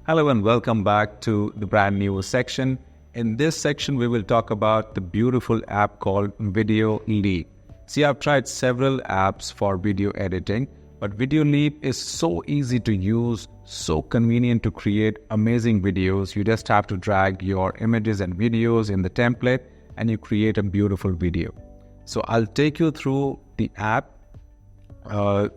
Hello and welcome back to the brand new section. In this section, we will talk about the beautiful app called VideoLeap. See, I've tried several apps for video editing, but VideoLeap is so easy to use, so convenient to create amazing videos. You just have to drag your images and videos in the template and you create a beautiful video. So I'll take you through the app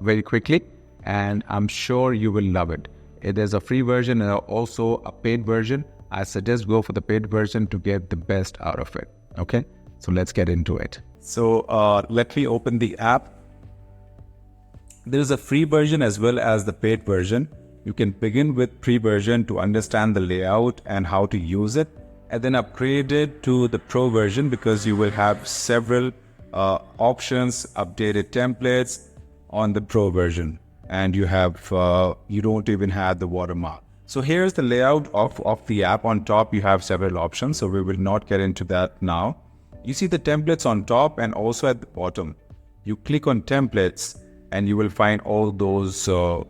very quickly and I'm sure you will love it. There's a free version and also a paid version. I suggest go for the paid version to get the best out of it. Okay, so let's get into it. So let me open the app. There is a free version as well as the paid version. You can begin with free version to understand the layout and how to use it, and then upgrade it to the pro version because you will have several options, updated templates on the pro version. And you don't even have the watermark. So here's the layout of the app. On top, you have several options. So we will not get into that now. You see the templates on top and also at the bottom. You click on templates and you will find all those so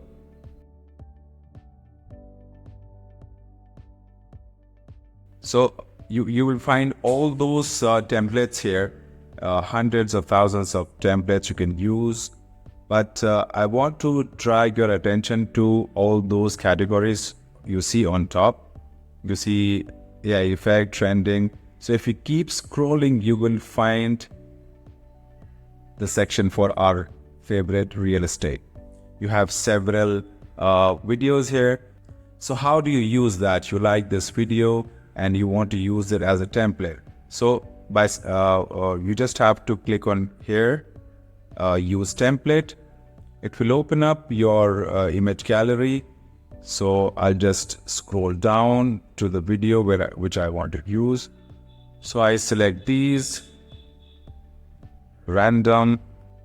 you will find all those templates here, hundreds of thousands of templates you can use. But I want to drag your attention to all those categories you see on top. You see, effect, trending. So if you keep scrolling, you will find the section for our favorite real estate. You have several videos here. So how do you use that? You like this video and you want to use it as a template. So you just have to click on here, use template. It will open up your image gallery. So I'll just scroll down to the video which I want to use. So I select these, random.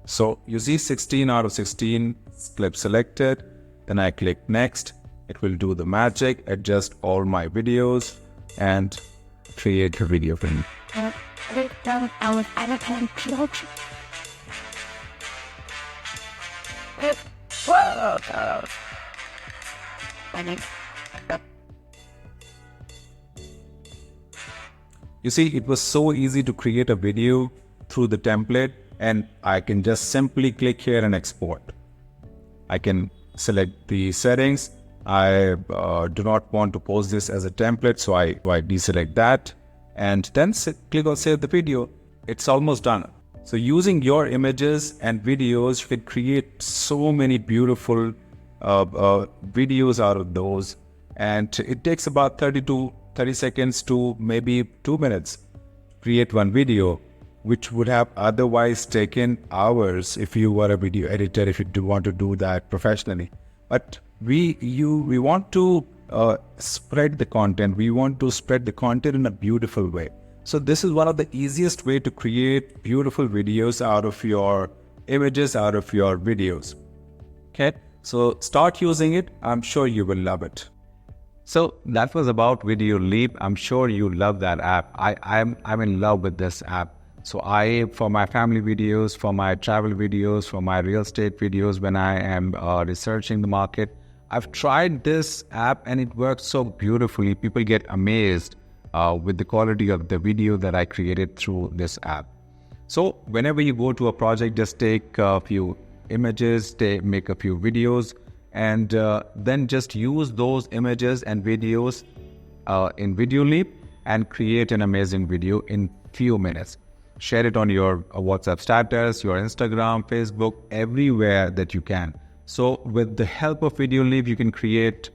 So you see 16 out of 16 clips selected. Then I click next. It will do the magic, adjust all my videos and create a video for me. You see, it was so easy to create a video through the template, and I can just simply click here and export. I can select the settings. I do not want to post this as a template, so I deselect that and then click on save the video. It's almost done. So using your images and videos, you can create so many beautiful videos out of those. And it takes about 30 seconds to maybe 2 minutes to create one video, which would have otherwise taken hours if you were a video editor, if you do want to do that professionally. But we want to spread the content. We want to spread the content in a beautiful way. So this is one of the easiest way to create beautiful videos out of your images, out of your videos. Okay, so start using it. I'm sure you will love it. So that was about VideoLeap. I'm sure you love that app. I'm in love with this app. So for my family videos, for my travel videos, for my real estate videos, when I am researching the market, I've tried this app and it works so beautifully. People get amazed with the quality of the video that I created through this app. So whenever you go to a project, just take a few images, make a few videos, and then just use those images and videos in VideoLeap and create an amazing video in few minutes. Share it on your WhatsApp status, your Instagram, Facebook, everywhere that you can. So with the help of VideoLeap, you can create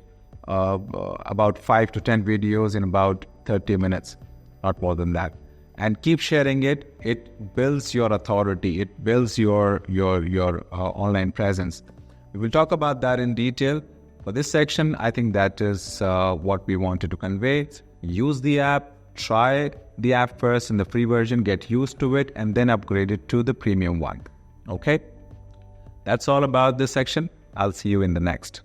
about 5 to 10 videos in about 30 minutes, not more than that. And keep sharing it. It builds your authority. It builds your online presence. We will talk about that in detail. For this section, I think that is what we wanted to convey. Use the app, try the app first in the free version, get used to it, and then upgrade it to the premium one. Okay? That's all about this section. I'll see you in the next.